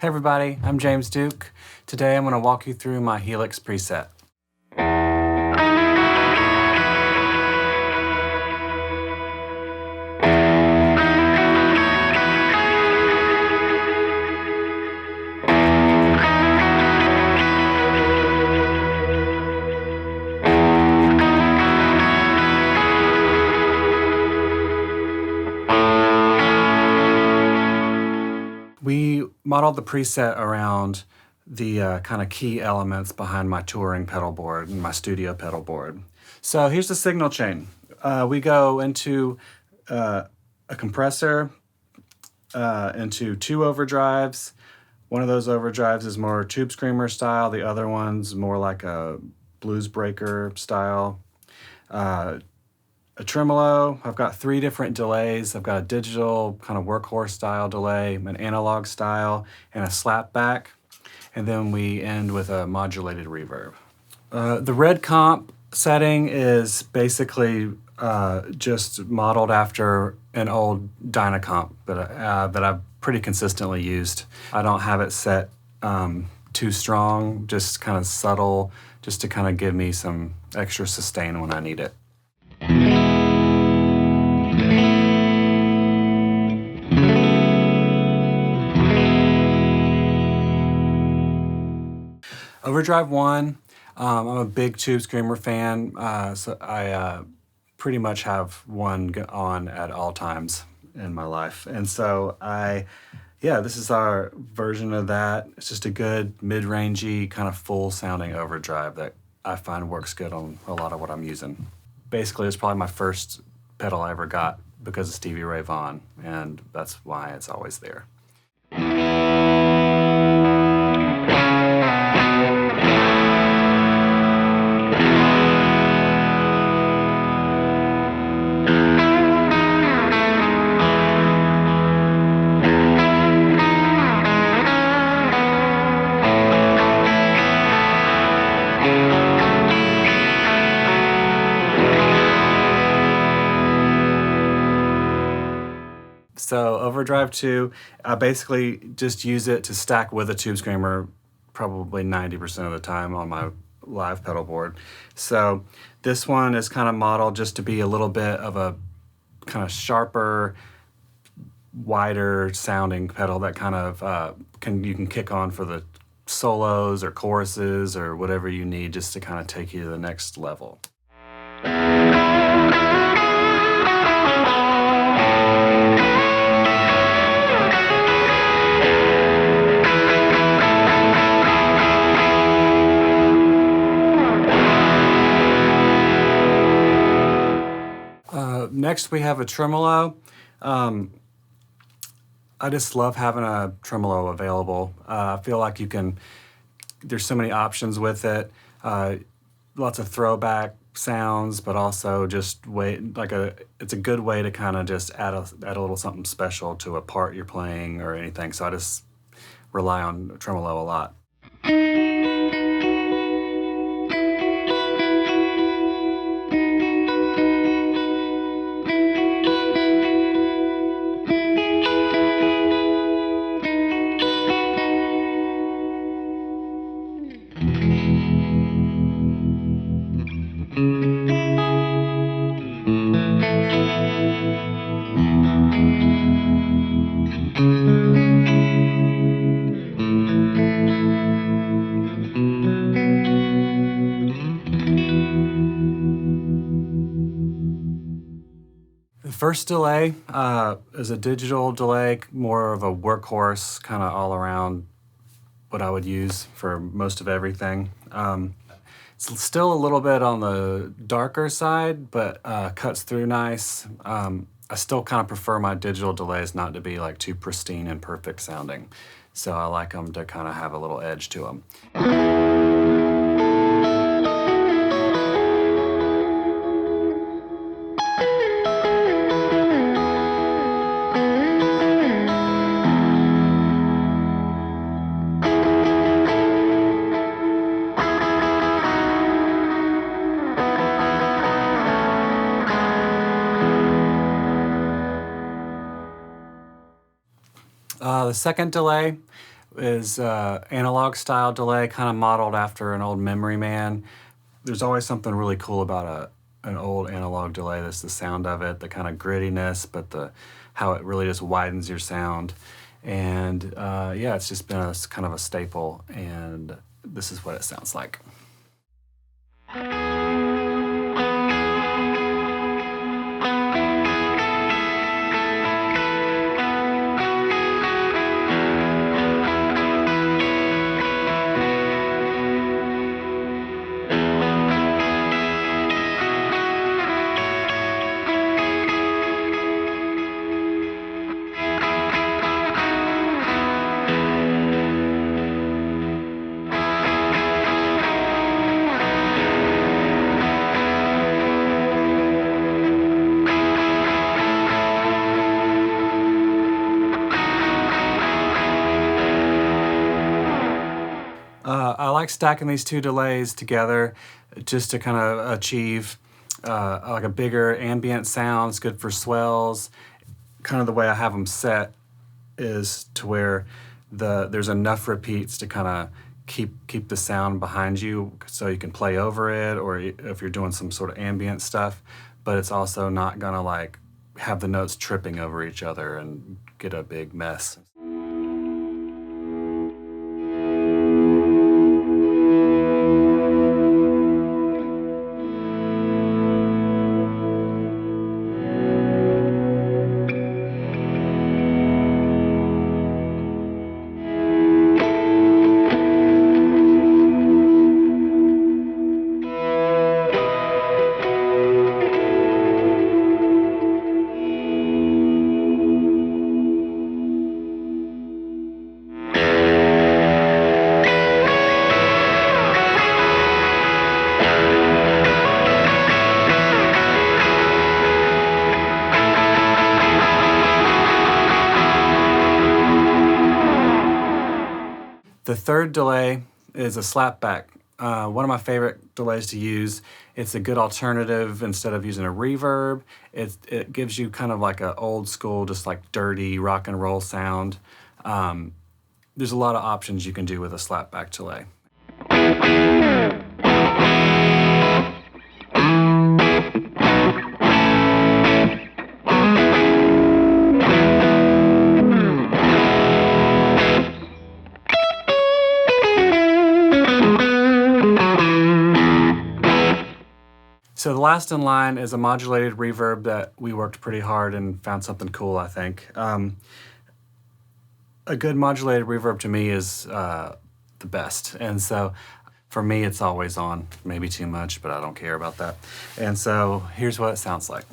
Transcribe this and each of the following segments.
Hey everybody, I'm James Duke. Today I'm going to walk you through my Helix preset. We modeled the preset around the kind of key elements behind my touring pedal board and my studio pedal board. So here's the signal chain. We go into a compressor, into two overdrives. One of those overdrives is more Tube Screamer style. The other one's more like a blues breaker style. A tremolo. I've got three different delays. I've got a digital kind of workhorse style delay, an analog style, and a slapback. And then we end with a modulated reverb. The red comp setting is basically just modeled after an old Dynacomp that I've pretty consistently used. I don't have it set too strong, just kind of subtle, just to kind of give me some extra sustain when I need it. Overdrive I, I'm a big Tube Screamer fan, so I pretty much have one on at all times in my life. And so this is our version of that. It's just a good mid-rangey, kind of full-sounding overdrive that I find works good on a lot of what I'm using. Basically, it's probably my first pedal I ever got because of Stevie Ray Vaughan, and that's why it's always there. So Overdrive II, I basically just use it to stack with a Tube Screamer probably 90% of the time on my live pedal board. So this one is kind of modeled just to be a little bit of a kind of sharper, wider sounding pedal that kind of you can kick on for the solos or choruses or whatever you need just to kind of take you to the next level. Next we have a tremolo. I just love having a tremolo available. I feel like there's so many options with it. Lots of throwback sounds, but also just it's a good way to kind of just add a little something special to a part you're playing or anything. So I just rely on tremolo a lot. The first delay is a digital delay, more of a workhorse, kind of all around what I would use for most of everything. It's still a little bit on the darker side, but cuts through nice. I still kind of prefer my digital delays not to be like too pristine and perfect sounding. So I like them to kind of have a little edge to them. The second delay is analog style delay, kind of modeled after an old Memory Man. There's always something really cool about an old analog delay. That's the sound of it, the kind of grittiness, but how it really just widens your sound. And yeah, it's just been a kind of a staple, and this is what it sounds like. I like stacking these two delays together just to kind of achieve like a bigger ambient sound. It's good for swells. Kind of the way I have them set is to where there's enough repeats to kind of keep the sound behind you so you can play over it, or if you're doing some sort of ambient stuff, but it's also not gonna like have the notes tripping over each other and get a big mess. The third delay is a slapback. One of my favorite delays to use. It's a good alternative instead of using a reverb. It gives you kind of like an old school, just like dirty rock and roll sound. There's a lot of options you can do with a slapback delay. So the last in line is a modulated reverb that we worked pretty hard and found something cool, I think. A good modulated reverb to me is the best. And so for me, it's always on. Maybe too much, but I don't care about that. And so here's what it sounds like.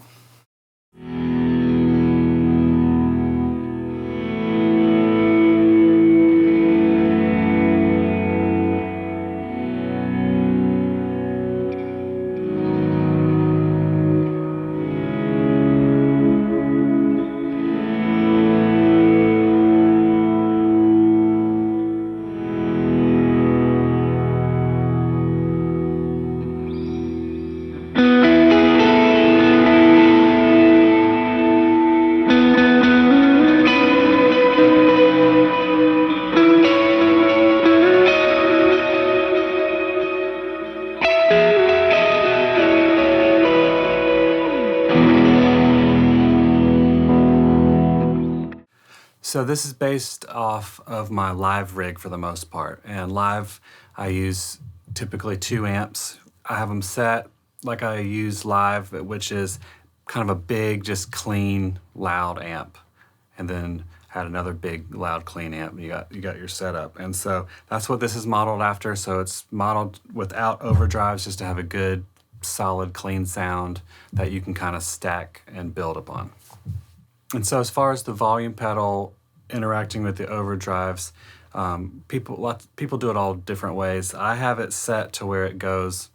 So this is based off of my live rig for the most part. And live, I use typically 2 amps. I have them set like I use live, which is kind of a big, just clean, loud amp. And then add another big, loud, clean amp. You got your setup. And so that's what this is modeled after. So it's modeled without overdrives, just to have a good, solid, clean sound that you can kind of stack and build upon. And so as far as the volume pedal interacting with the overdrives, people do it all different ways. I have it set to where it goes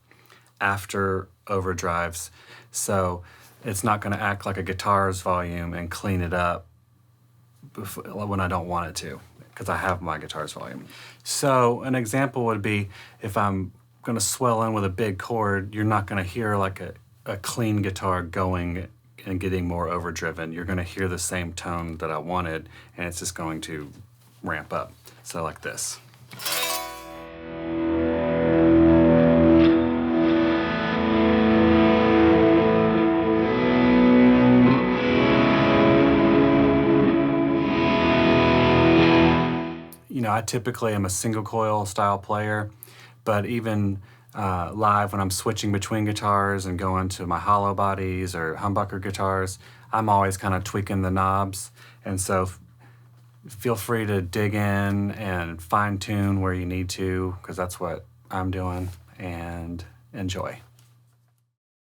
after overdrives, so it's not going to act like a guitar's volume and clean it up when I don't want it to, because I have my guitar's volume. So an example would be if I'm going to swell in with a big chord, you're not going to hear like a clean guitar going and getting more overdriven. You're going to hear the same tone that I wanted, and it's just going to ramp up. So like this. You know, I typically am a single coil style player, but even live when I'm switching between guitars and going to my hollow bodies or humbucker guitars, I'm always kind of tweaking the knobs. And so feel free to dig in and fine tune where you need to, because that's what I'm doing, and enjoy.